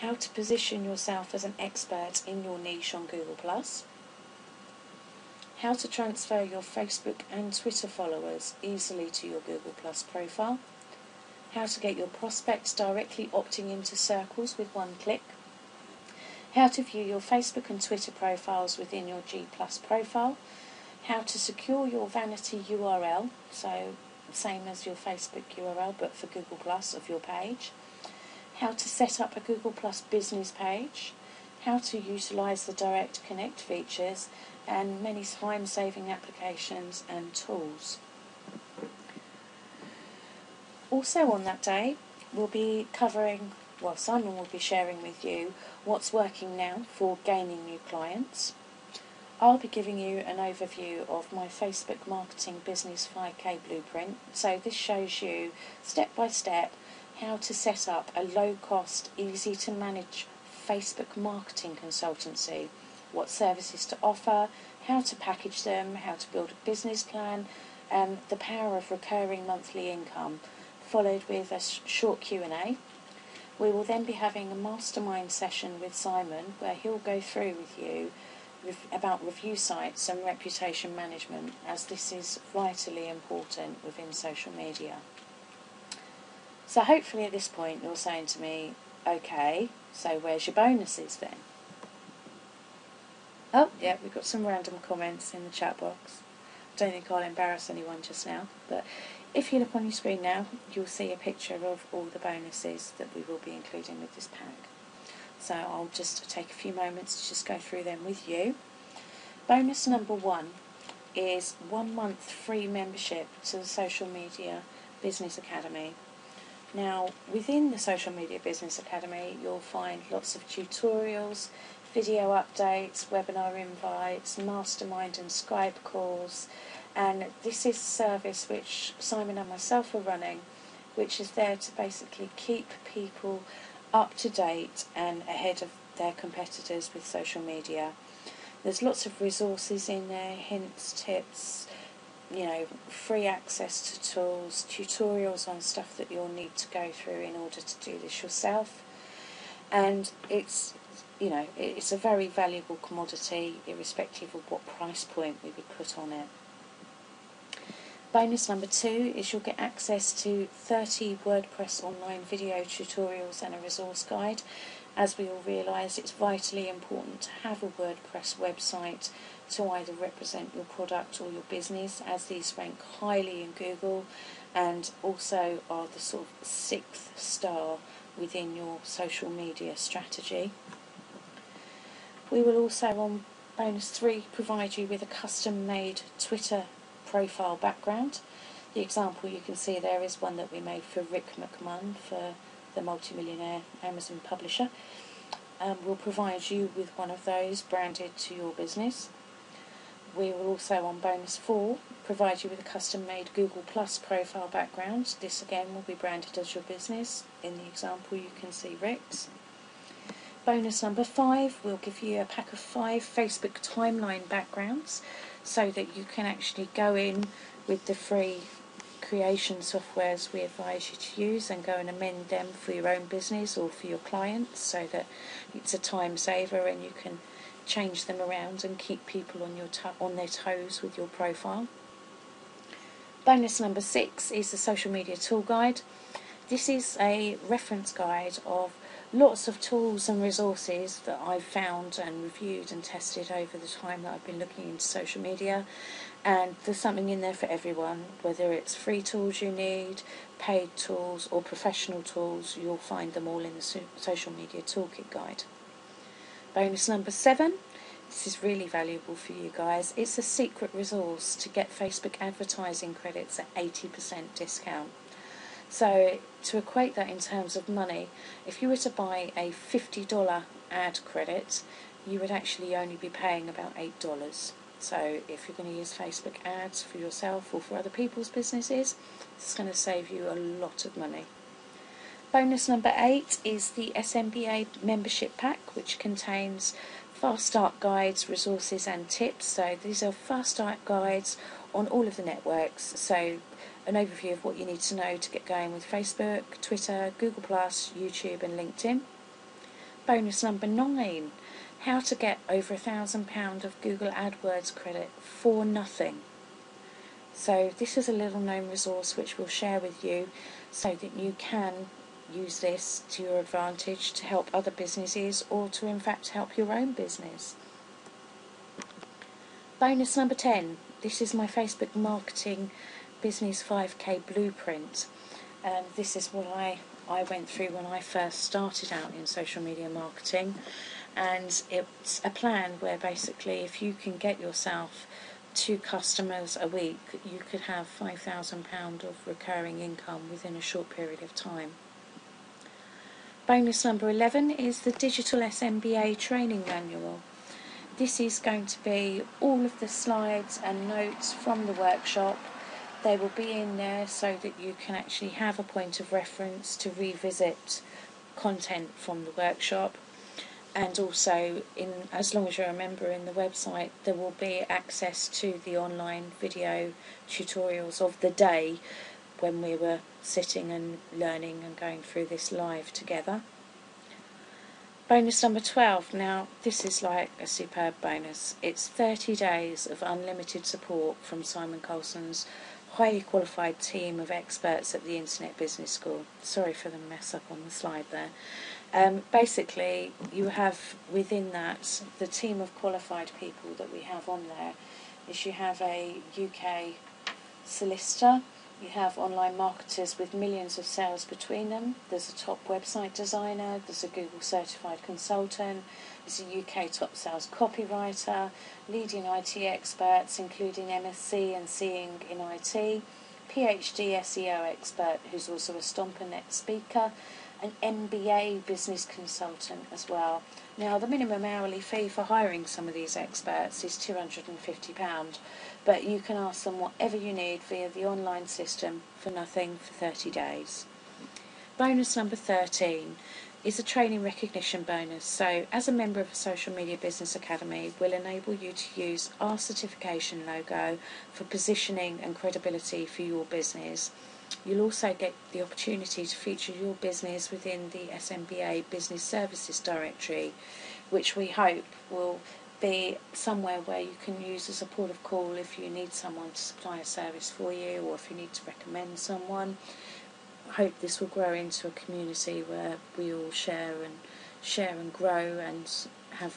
How to position yourself as an expert in your niche on Google+. How to transfer your Facebook and Twitter followers easily to your Google+ profile. How to get your prospects directly opting into circles with one click. How to view your Facebook and Twitter profiles within your G+ profile. How to secure your vanity URL, so same as your Facebook URL but for Google+ of your page. How to set up a Google+ business page. How to utilise the Direct Connect features, and many time-saving applications and tools. Also on that day, we'll be covering, Simon will be sharing with you what's working now for gaining new clients. I'll be giving you an overview of my Facebook Marketing Business 5K Blueprint. So this shows you step by step how to set up a low-cost, easy-to-manage Facebook marketing consultancy, what services to offer, how to package them, how to build a business plan, and the power of recurring monthly income, followed with a short Q&A. We will then be having a mastermind session with Simon where he'll go through with you about review sites and reputation management, as this is vitally important within social media. So hopefully at this point you're saying to me, okay, so where's your bonuses then? Oh, yeah, we've got some random comments in the chat box. I don't think I'll embarrass anyone just now, but if you look on your screen now, you'll see a picture of all the bonuses that we will be including with this pack. So I'll just take a few moments to just go through them with you. Bonus number 1 is 1 month free membership to the Social Media Business Academy. Now, within the Social Media Business Academy, you'll find lots of tutorials, video updates, webinar invites, mastermind and Skype calls, and this is a service which Simon and myself are running, which is there to basically keep people up to date and ahead of their competitors with social media. There's lots of resources in there, hints, tips, free access to tools, tutorials on stuff that you'll need to go through in order to do this yourself. And it's a very valuable commodity, irrespective of what price point we would put on it. Bonus number 2 is you'll get access to 30 WordPress online video tutorials and a resource guide. As we all realise, it's vitally important to have a WordPress website to either represent your product or your business, as these rank highly in Google and also are the sort of 6th star within your social media strategy. We will also, on bonus 3, provide you with a custom-made Twitter profile background. The example you can see there is one that we made for Rick McMahon, for the multimillionaire Amazon publisher. We'll provide you with one of those branded to your business. We will also, on bonus 4, provide you with a custom-made Google Plus profile background. This again will be branded as your business. In the example you can see Rick's. Bonus number 5, we'll give you a pack of 5 Facebook timeline backgrounds so that you can actually go in with the free creation softwares we advise you to use and go and amend them for your own business or for your clients, so that it's a time saver and you can change them around and keep people on their toes with your profile. Bonus number 6 is the social media tool guide. This is a reference guide of lots of tools and resources that I've found and reviewed and tested over the time that I've been looking into social media, and there's something in there for everyone, whether it's free tools you need, paid tools or professional tools. You'll find them all in the social media toolkit guide. Bonus number 7, this is really valuable for you guys. It's a secret resource to get Facebook advertising credits at 80% discount. So to equate that in terms of money, if you were to buy a $50 ad credit, you would actually only be paying about $8. So if you're going to use Facebook ads for yourself or for other people's businesses, it's going to save you a lot of money. Bonus number 8 is the SMBA membership pack, which contains fast start guides, resources and tips. So these are fast start guides on all of the networks. So an overview of what you need to know to get going with Facebook, Twitter, Google+, YouTube and LinkedIn. Bonus number 9, how to get over £1,000 of Google AdWords credit for nothing. So this is a little known resource which we'll share with you so that you can use this to your advantage to help other businesses or to in fact help your own business. Bonus number 10, this is my Facebook marketing Business 5K blueprint. This is what I went through when I first started out in social media marketing, and it's a plan where basically if you can get yourself 2 customers a week, you could have £5,000 of recurring income within a short period of time. Bonus number 11 is the Digital SMBA training manual. This is going to be all of the slides and notes from the workshop. They will be in there so that you can actually have a point of reference to revisit content from the workshop. And also, as long as you're a member in the website, there will be access to the online video tutorials of the day when we were sitting and learning and going through this live together. Bonus number 12, now this is like a superb bonus. It's 30 days of unlimited support from Simon Colson's highly qualified team of experts at the Internet Business School. Sorry for the mess up on the slide there. Basically, you have within that the team of qualified people that we have on there is you have a UK solicitor, you have online marketers with millions of sales between them, there's a top website designer, there's a Google certified consultant, there's a UK top sales copywriter, leading IT experts including MSc and Seeing in IT, PhD SEO expert who's also a StomperNet speaker, an MBA business consultant as well. Now, the minimum hourly fee for hiring some of these experts is £250, but you can ask them whatever you need via the online system for nothing for 30 days. Bonus number 13 is a training recognition bonus. So, as a member of a Social Media Business Academy, we'll enable you to use our certification logo for positioning and credibility for your business. You'll also get the opportunity to feature your business within the SMBA Business Services Directory, which we hope will be somewhere where you can use as a port of call if you need someone to supply a service for you or if you need to recommend someone. I hope this will grow into a community where we all share and grow and have,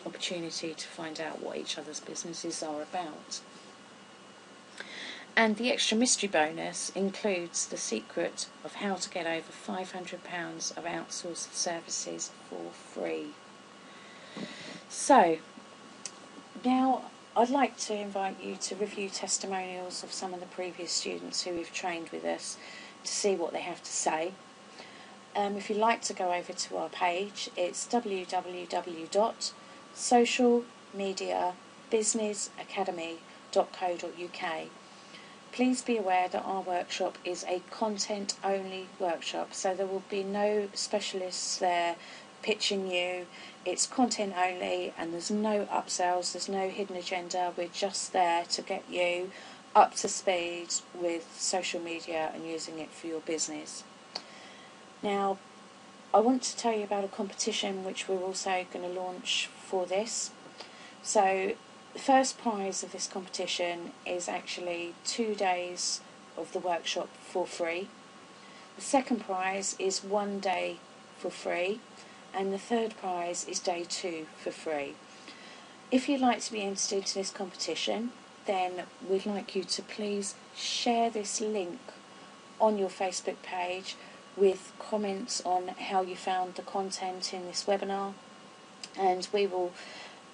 opportunity to find out what each other's businesses are about. And the extra mystery bonus includes the secret of how to get over £500 of outsourced services for free. So, now I'd like to invite you to review testimonials of some of the previous students who we've trained with us to see what they have to say. If you'd like to go over to our page, it's www.socialmediabusinessacademy.co.uk. Please be aware that our workshop is a content-only workshop, so there will be no specialists there pitching you. It's content only and there's no upsells, there's no hidden agenda. We're just there to get you up to speed with social media and using it for your business. Now, I want to tell you about a competition which we're also going to launch for this. So, the first prize of this competition is actually 2 days of the workshop for free. The second prize is 1 day for free. And the third prize is day 2 for free. If you'd like to be entered into this competition, then we'd like you to please share this link on your Facebook page with comments on how you found the content in this webinar, and we will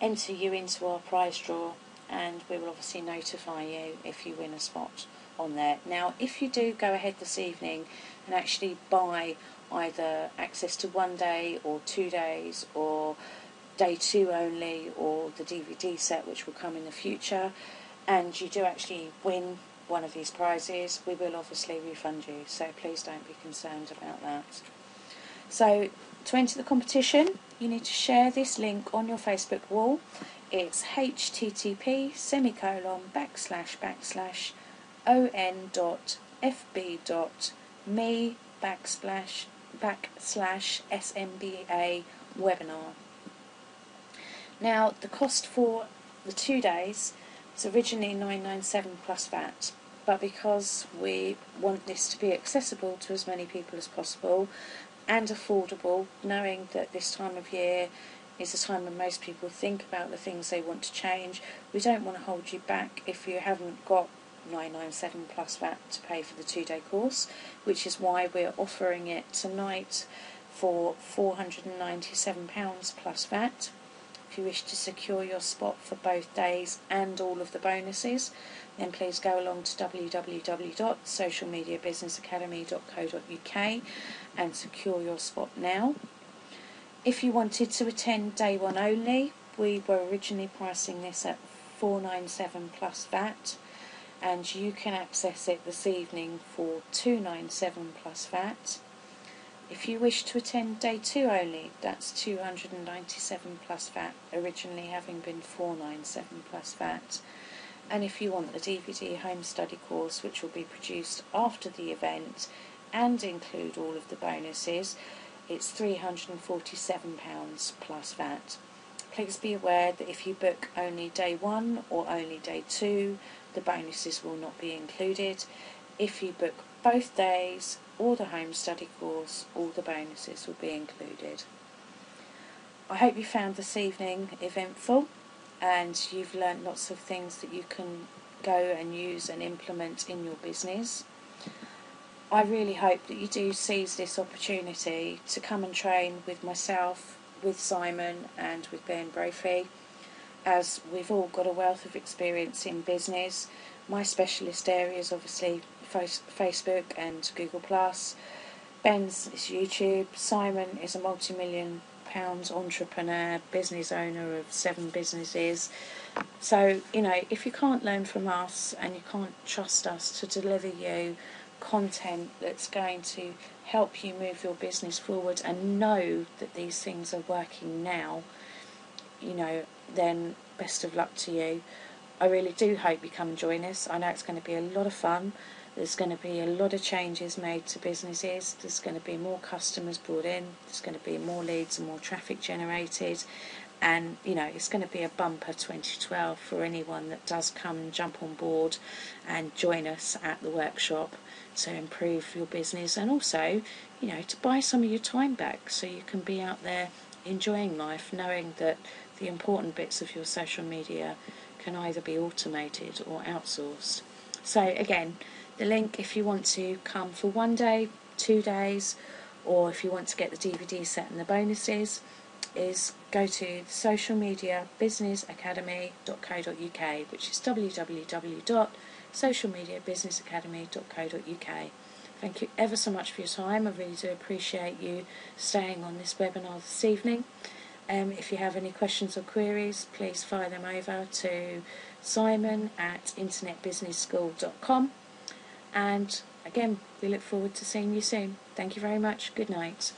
enter you into our prize draw, and we will obviously notify you if you win a spot on there. Now, if you do go ahead this evening and actually buy either access to 1 day or 2 days or day 2 only or the DVD set which will come in the future, and you do actually win one of these prizes, we will obviously refund you, so please don't be concerned about that. So to enter the competition, you need to share this link on your Facebook wall. It's http://on.fb.me/SMBA webinar. Now, the cost for the 2 days was originally $997 plus VAT, but because we want this to be accessible to as many people as possible and affordable, knowing that this time of year is a time when most people think about the things they want to change, we don't want to hold you back if you haven't got $997 plus VAT to pay for the 2-day course, which is why we're offering it tonight for £497 plus VAT. If you wish to secure your spot for both days and all of the bonuses, then please go along to www.socialmediabusinessacademy.co.uk and secure your spot now. If you wanted to attend day 1 only, we were originally pricing this at $497 plus VAT, and you can access it this evening for $297 plus VAT. If you wish to attend day 2 only, that's $297 plus VAT, originally having been $497 plus VAT. And if you want the DVD home study course, which will be produced after the event and include all of the bonuses, it's £347 plus VAT. Please be aware that if you book only day 1 or only day 2, the bonuses will not be included. If you book both days or the home study course, all the bonuses will be included. I hope you found this evening eventful and you've learnt lots of things that you can go and use and implement in your business. I really hope that you do seize this opportunity to come and train with myself, with Simon and with Ben Brophy, as we've all got a wealth of experience in business. My specialist area is obviously Facebook and Google+. Ben's is YouTube. Simon is a multi-million pounds entrepreneur, business owner of 7 businesses. So, if you can't learn from us and you can't trust us to deliver you content that's going to help you move your business forward and know that these things are working now, then best of luck to you. I really do hope you come and join us. I know it's going to be a lot of fun. There's going to be a lot of changes made to businesses. There's going to be more customers brought in. There's going to be more leads and more traffic generated. And, it's going to be a bumper 2012 for anyone that does come and jump on board and join us at the workshop to improve your business, and also, to buy some of your time back so you can be out there enjoying life, knowing that the important bits of your social media can either be automated or outsourced. So again, the link, if you want to come for 1 day, 2 days, or if you want to get the DVD set and the bonuses, is go to socialmediabusinessacademy.co.uk, which is www.socialmediabusinessacademy.co.uk. Thank you ever so much for your time. I really do appreciate you staying on this webinar this evening. If you have any questions or queries, please fire them over to simon@internetbusinessschool.com. And again, we look forward to seeing you soon. Thank you very much. Good night.